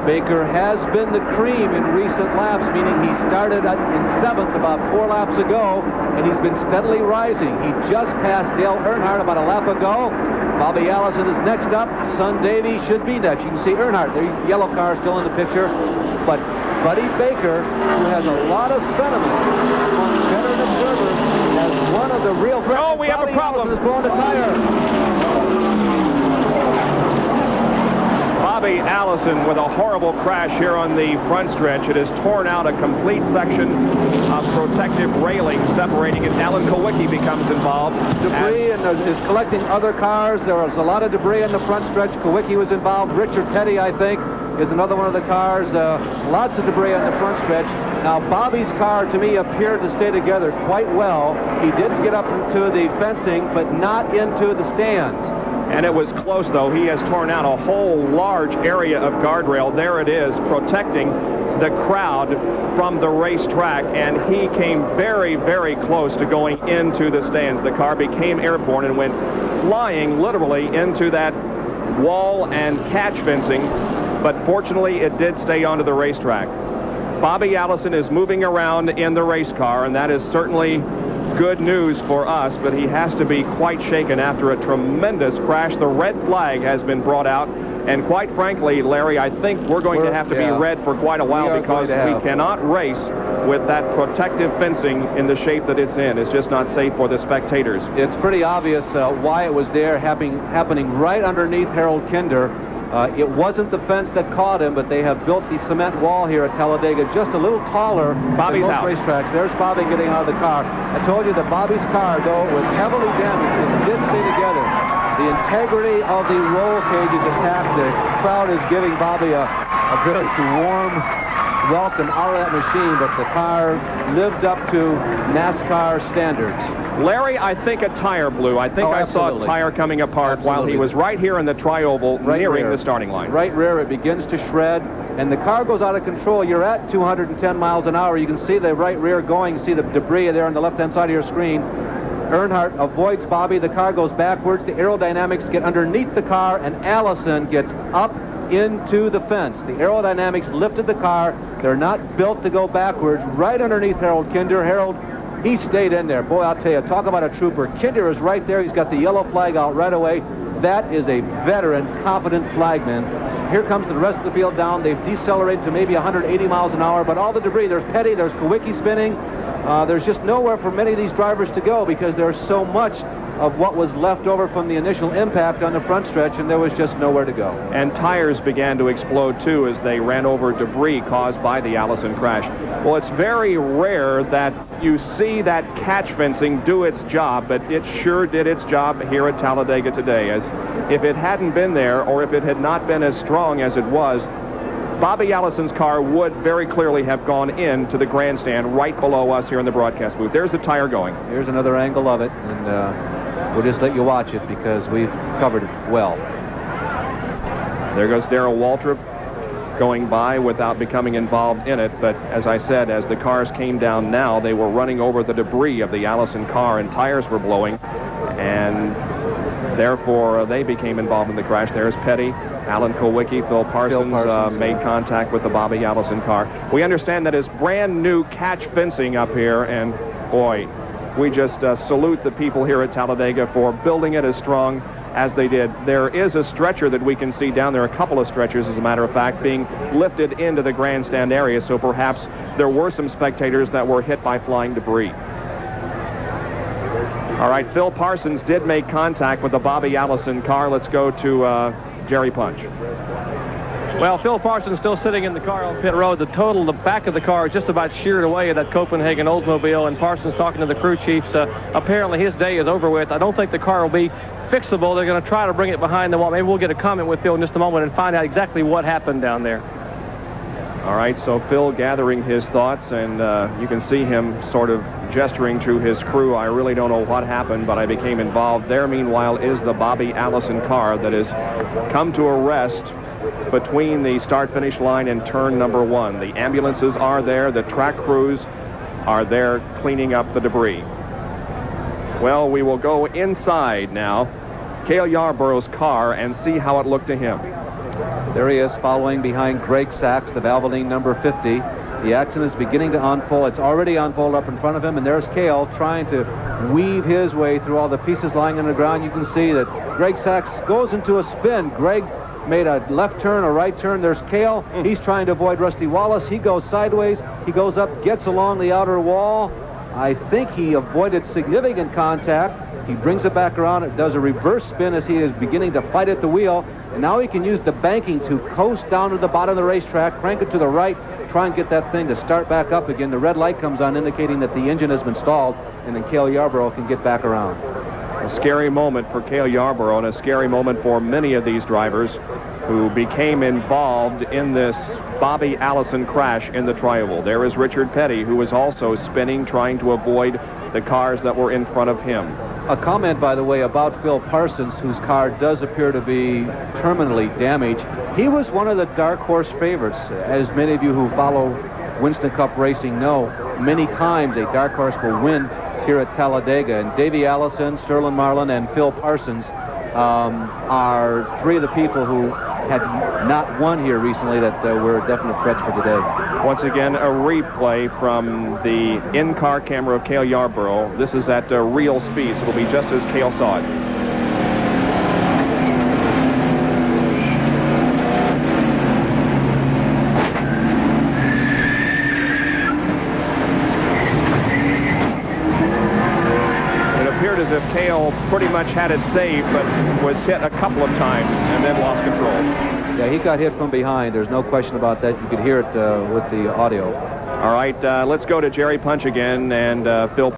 Baker has been the cream in recent laps, meaning he started in 7th about 4 laps ago, and he's been steadily rising. He just passed Dale Earnhardt about a lap ago. Bobby Allison is next up. Son Davey should be next. You can see Earnhardt, the yellow car, still in the picture. But Buddy Baker, who has a lot of sentiment among veteran observers, as one of the real threats. Oh, we have a problem. Allison is blowing a tire. Bobby Allison with a horrible crash here on the front stretch. It has torn out a complete section of protective railing separating it. Alan Kulwicki becomes involved. Debris and is collecting other cars. There was a lot of debris in the front stretch. Kulwicki was involved. Richard Petty, I think, is another one of the cars. Lots of debris on the front stretch. Now, Bobby's car, to me, appeared to stay together quite well. He did get up into the fencing, but not into the stands. And it was close, though. He has torn out a whole large area of guardrail. There it is, protecting the crowd from the racetrack. And he came very, very close to going into the stands. The car became airborne and went flying literally into that wall and catch fencing. But fortunately, it did stay onto the racetrack. Bobby Allison is moving around in the race car, and that is certainly good news for us, but he has to be quite shaken after a tremendous crash. The red flag has been brought out, and quite frankly, Larry, I think we're going to have to be red for quite a while because we cannot race with that protective fencing in the shape that it's in. It's just not safe for the spectators. It's pretty obvious why it was there, happening right underneath Harold Kinder. It wasn't the fence that caught him, but they have built the cement wall here at Talladega just a little taller Bobby's than most out. racetracks. There's Bobby getting out of the car. I told you that Bobby's car, though, was heavily damaged. It did stay together. The integrity of the roll cage is intact. The crowd is giving Bobby a very warm welcome out of that machine, but the car lived up to NASCAR standards. Larry, I think a tire blew. I think I saw a tire coming apart while he was right here in the tri-oval nearing the starting line. Right rear, it begins to shred, and the car goes out of control. You're at 210 miles an hour. You can see the right rear going. You see the debris there on the left-hand side of your screen. Earnhardt avoids Bobby. The car goes backwards. The aerodynamics get underneath the car, and Allison gets up into the fence. The aerodynamics lifted the car. They're not built to go backwards. Right underneath Harold Kinder. Harold, he stayed in there. Boy, I'll tell you, talk about a trooper. Kinder is right there. He's got the yellow flag out right away. That is a veteran, competent flagman. Here comes the rest of the field down. They've decelerated to maybe 180 miles an hour, but all the debris, there's Petty, there's Kulwicki spinning. There's just nowhere for many of these drivers to go because there's so much of what was left over from the initial impact on the front stretch, and there was just nowhere to go. And tires began to explode, too, as they ran over debris caused by the Allison crash. Well, it's very rare that you see that catch fencing do its job, but it sure did its job here at Talladega today, as if it hadn't been there or if it had not been as strong as it was, Bobby Allison's car would very clearly have gone into the grandstand right below us here in the broadcast booth. There's the tire going. Here's another angle of it, and we'll just let you watch it because we've covered it well. There goes Darrell Waltrip going by without becoming involved in it, but as I said, as the cars came down now, they were running over the debris of the Allison car and tires were blowing, and therefore they became involved in the crash. There's Petty, Alan Kulwicki, Phil Parsons made contact with the Bobby Allison car. We understand that it's brand new catch fencing up here, and boy, we just salute the people here at Talladega for building it as strong as they did. There is a stretcher that we can see down there, a couple of stretchers, as a matter of fact, being lifted into the grandstand area, so perhaps there were some spectators that were hit by flying debris. All right, Phil Parsons did make contact with the Bobby Allison car. Let's go to Jerry Punch. Well, Phil Parsons still sitting in the car on pit road. The back of the car is just about sheared away of that Copenhagen Oldsmobile, and Parsons talking to the crew chiefs. Apparently his day is over with. I don't think the car will be fixable. They're going to try to bring it behind the wall. Maybe we'll get a comment with Phil in just a moment and find out exactly what happened down there. All right, so Phil gathering his thoughts, and you can see him sort of gesturing to his crew. I really don't know what happened, but I became involved. There, meanwhile, is the Bobby Allison car that has come to a rest between the start-finish line and turn number 1. The ambulances are there. The track crews are there cleaning up the debris. Well, we will go inside now, Cale Yarborough's car, and see how it looked to him. There he is following behind Greg Sachs, the Valvoline number 50. The accident is beginning to unfold. It's already unfolded up in front of him, and there's Cale trying to weave his way through all the pieces lying on the ground. You can see that Greg Sachs goes into a spin. Greg made a left turn, a right turn. There's Cale. He's trying to avoid Rusty Wallace. He goes sideways. He goes up, gets along the outer wall. I think he avoided significant contact. He brings it back around. It does a reverse spin as he is beginning to fight at the wheel. And now he can use the banking to coast down to the bottom of the racetrack, crank it to the right, try and get that thing to start back up again. The red light comes on indicating that the engine has been stalled, and then Cale Yarborough can get back around. A scary moment for Cale Yarborough, and a scary moment for many of these drivers who became involved in this Bobby Allison crash in the Tri-Oval. There is Richard Petty, who was also spinning, trying to avoid the cars that were in front of him. A comment, by the way, about Phil Parsons, whose car does appear to be terminally damaged. He was one of the dark horse favorites. As many of you who follow Winston Cup racing know, many times a dark horse will win here at Talladega. And Davey Allison, Sterling Marlin, and Phil Parsons are three of the people who had not won here recently that were definite threats for today. Once again, a replay from the in-car camera of Cale Yarborough. This is at real speed, so it'll be just as Cale saw it. As if Cale pretty much had it saved, but was hit a couple of times and then lost control. Yeah, he got hit from behind. There's no question about that. You could hear it with the audio. All right, let's go to Jerry Punch again and Phil